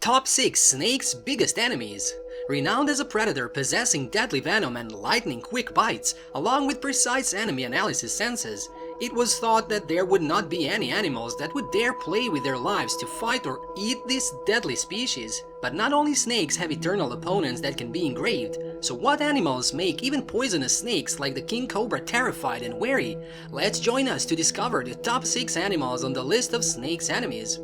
Top 6 Snake's Biggest Enemies. Renowned as a predator possessing deadly venom and lightning-quick bites, along with precise enemy analysis senses, it was thought that there would not be any animals that would dare play with their lives to fight or eat this deadly species. But not only snakes have eternal opponents that can be engraved, so what animals make even poisonous snakes like the king cobra terrified and wary? Let's join us to discover the top 6 animals on the list of snake's enemies.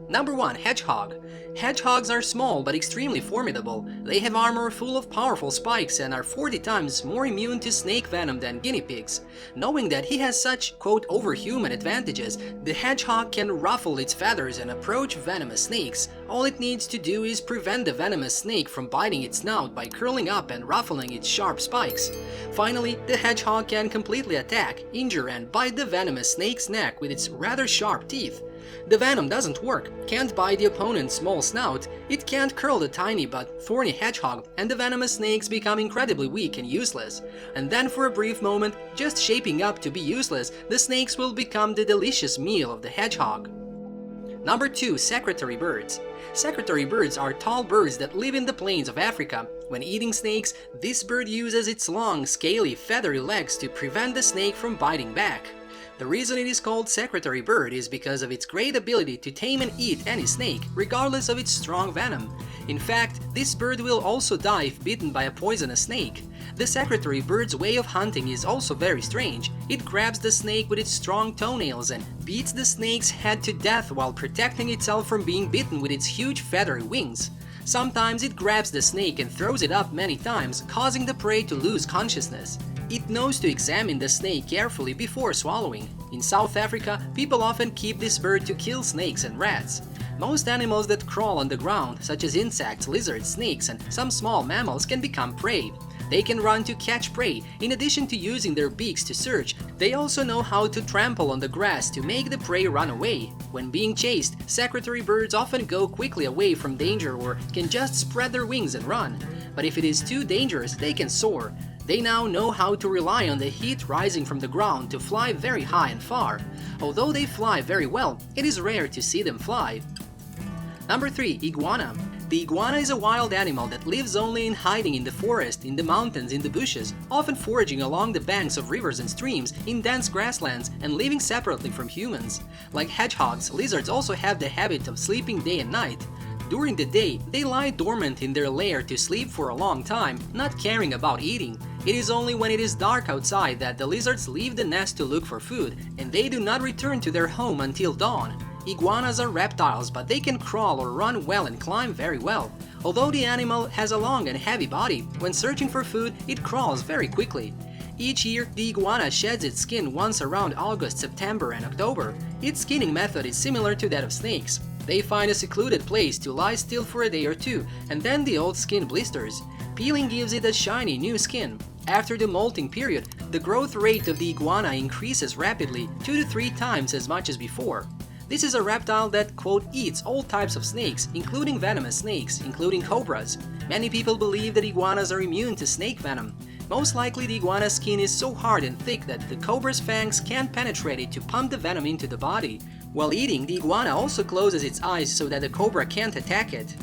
Number 1. Hedgehog. Hedgehogs are small but extremely formidable. They have armor full of powerful spikes and are 40 times more immune to snake venom than guinea pigs. Knowing that he has such, quote, overhuman advantages, the hedgehog can ruffle its feathers and approach venomous snakes. All it needs to do is prevent the venomous snake from biting its snout by curling up and ruffling its sharp spikes. Finally, the hedgehog can completely attack, injure and bite the venomous snake's neck with its rather sharp teeth. The venom doesn't work, can't bite the opponent's small snout, it can't curl the tiny but thorny hedgehog, and the venomous snakes become incredibly weak and useless. And then for a brief moment, just shaping up to be useless, the snakes will become the delicious meal of the hedgehog. Number 2. Secretary birds. Secretary birds are tall birds that live in the plains of Africa. When eating snakes, this bird uses its long, scaly, feathery legs to prevent the snake from biting back. The reason it is called secretary bird is because of its great ability to tame and eat any snake, regardless of its strong venom. In fact, this bird will also die if bitten by a poisonous snake. The secretary bird's way of hunting is also very strange. It grabs the snake with its strong toenails and beats the snake's head to death while protecting itself from being bitten with its huge feathery wings. Sometimes it grabs the snake and throws it up many times, causing the prey to lose consciousness. It knows to examine the snake carefully before swallowing. In South Africa, people often keep this bird to kill snakes and rats. Most animals that crawl on the ground, such as insects, lizards, snakes, and some small mammals, can become prey. They can run to catch prey. In addition to using their beaks to search, they also know how to trample on the grass to make the prey run away. When being chased, secretary birds often go quickly away from danger or can just spread their wings and run. But if it is too dangerous, they can soar. They now know how to rely on the heat rising from the ground to fly very high and far. Although they fly very well, it is rare to see them fly. Number 3. Iguana. The iguana is a wild animal that lives only in hiding in the forest, in the mountains, in the bushes, often foraging along the banks of rivers and streams, in dense grasslands, and living separately from humans. Like hedgehogs, lizards also have the habit of sleeping day and night. During the day, they lie dormant in their lair to sleep for a long time, not caring about eating. It is only when it is dark outside that the lizards leave the nest to look for food, and they do not return to their home until dawn. Iguanas are reptiles, but they can crawl or run well and climb very well. Although the animal has a long and heavy body, when searching for food, it crawls very quickly. Each year, the iguana sheds its skin once around August, September, and October. Its skinning method is similar to that of snakes. They find a secluded place to lie still for a day or two, and then the old skin blisters. Peeling gives it a shiny new skin. After the molting period, the growth rate of the iguana increases rapidly, 2 to 3 times as much as before. This is a reptile that, quote, eats all types of snakes, including venomous snakes, including cobras. Many people believe that iguanas are immune to snake venom. Most likely the iguana's skin is so hard and thick that the cobra's fangs can't penetrate it to pump the venom into the body. While eating, the iguana also closes its eyes so that the cobra can't attack it.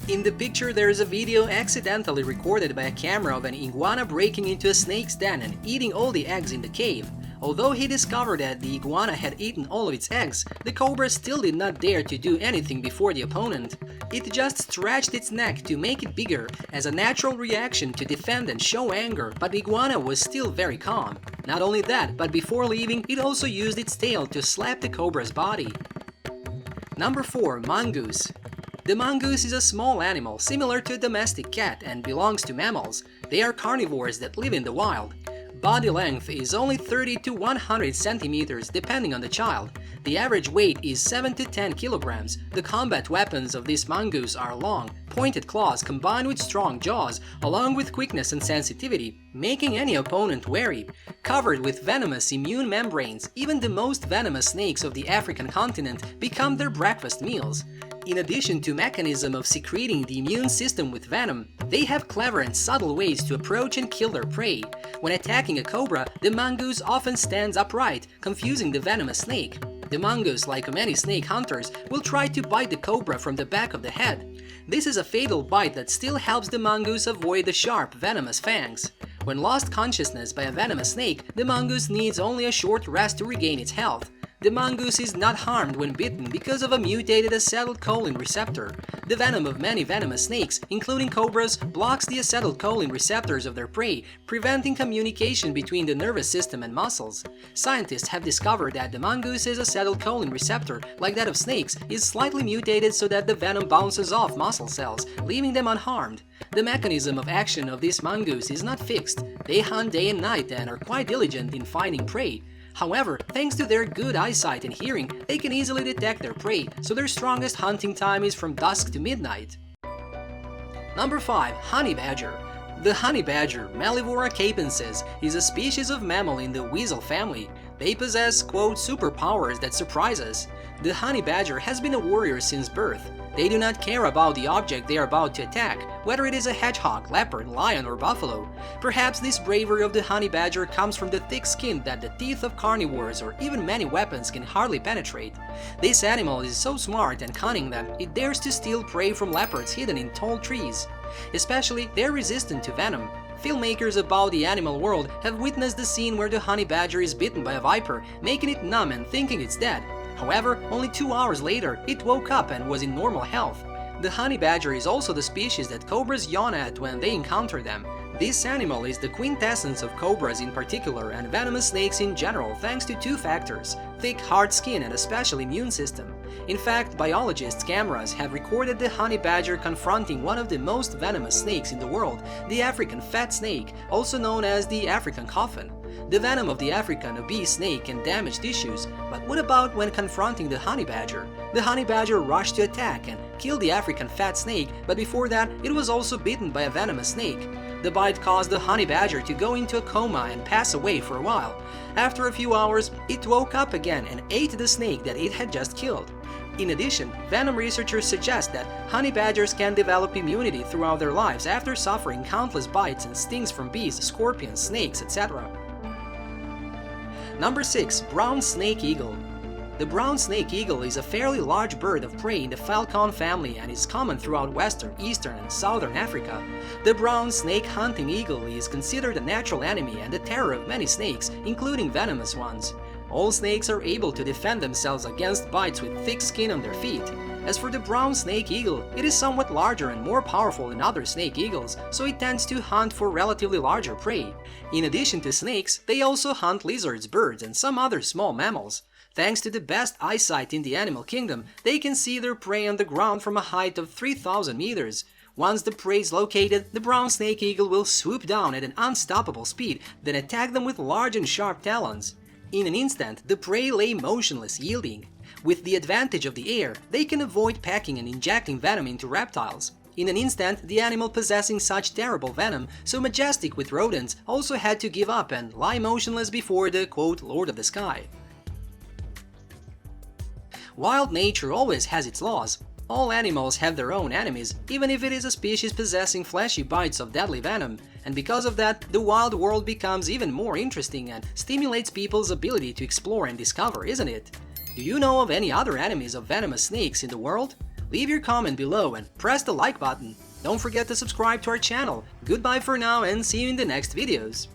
In the picture there is a video accidentally recorded by a camera of an iguana breaking into a snake's den and eating all the eggs in the cave. Although he discovered that the iguana had eaten all of its eggs, the cobra still did not dare to do anything before the opponent. It just stretched its neck to make it bigger, as a natural reaction to defend and show anger, but the iguana was still very calm. Not only that, but before leaving, it also used its tail to slap the cobra's body. Number 4. Mongoose. The mongoose is a small animal similar to a domestic cat and belongs to mammals. They are carnivores that live in the wild. Body length is only 30 to 100 centimeters depending on the child. The average weight is 7 to 10 kilograms. The combat weapons of this mongoose are long, pointed claws combined with strong jaws, along with quickness and sensitivity, making any opponent wary. Covered with venomous immune membranes, even the most venomous snakes of the African continent become their breakfast meals. In addition to mechanism of secreting the immune system with venom, they have clever and subtle ways to approach and kill their prey. When attacking a cobra, the mongoose often stands upright, confusing the venomous snake. The mongoose, like many snake hunters, will try to bite the cobra from the back of the head. This is a fatal bite that still helps the mongoose avoid the sharp, venomous fangs. When lost consciousness by a venomous snake, the mongoose needs only a short rest to regain its health. The mongoose is not harmed when bitten because of a mutated acetylcholine receptor. The venom of many venomous snakes, including cobras, blocks the acetylcholine receptors of their prey, preventing communication between the nervous system and muscles. Scientists have discovered that the mongoose's acetylcholine receptor, like that of snakes, is slightly mutated so that the venom bounces off muscle cells, leaving them unharmed. The mechanism of action of this mongoose is not fixed. They hunt day and night and are quite diligent in finding prey. However, thanks to their good eyesight and hearing, they can easily detect their prey, so their strongest hunting time is from dusk to midnight. Number 5. Honey badger. The honey badger, Mellivora capensis, is a species of mammal in the weasel family. They possess, quote, superpowers that surprise us. The honey badger has been a warrior since birth. They do not care about the object they are about to attack, whether it is a hedgehog, leopard, lion, or buffalo. Perhaps this bravery of the honey badger comes from the thick skin that the teeth of carnivores or even many weapons can hardly penetrate. This animal is so smart and cunning that it dares to steal prey from leopards hidden in tall trees. Especially, they are resistant to venom. Filmmakers about the animal world have witnessed the scene where the honey badger is bitten by a viper, making it numb and thinking it's dead. However, only 2 hours later, it woke up and was in normal health. The honey badger is also the species that cobras yawn at when they encounter them. This animal is the quintessence of cobras in particular and venomous snakes in general thanks to 2 factors: thick, hard skin and a special immune system. In fact, biologists' cameras have recorded the honey badger confronting one of the most venomous snakes in the world, the African fat snake, also known as the African coffin. The venom of the African obese snake can damage tissues, but what about when confronting the honey badger? The honey badger rushed to attack and killed the African fat snake, but before that, it was also bitten by a venomous snake. The bite caused the honey badger to go into a coma and pass away for a while. After a few hours, it woke up again and ate the snake that it had just killed. In addition, venom researchers suggest that honey badgers can develop immunity throughout their lives after suffering countless bites and stings from bees, scorpions, snakes, etc. Number 6. Brown snake eagle. The brown snake eagle is a fairly large bird of prey in the falcon family and is common throughout western, eastern, and southern Africa. The brown snake hunting eagle is considered a natural enemy and the terror of many snakes, including venomous ones. All snakes are able to defend themselves against bites with thick skin on their feet. As for the brown snake eagle, it is somewhat larger and more powerful than other snake eagles, so it tends to hunt for relatively larger prey. In addition to snakes, they also hunt lizards, birds, and some other small mammals. Thanks to the best eyesight in the animal kingdom, they can see their prey on the ground from a height of 3,000 meters. Once the prey is located, the brown snake eagle will swoop down at an unstoppable speed, then attack them with large and sharp talons. In an instant, the prey lay motionless, yielding. With the advantage of the air, they can avoid packing and injecting venom into reptiles. In an instant, the animal possessing such terrible venom, so majestic with rodents, also had to give up and lie motionless before the, quote, Lord of the Sky. Wild nature always has its laws. All animals have their own enemies, even if it is a species possessing fleshy bites of deadly venom, and because of that, the wild world becomes even more interesting and stimulates people's ability to explore and discover, isn't it? Do you know of any other enemies of venomous snakes in the world? Leave your comment below and press the like button. Don't forget to subscribe to our channel. Goodbye for now and see you in the next videos.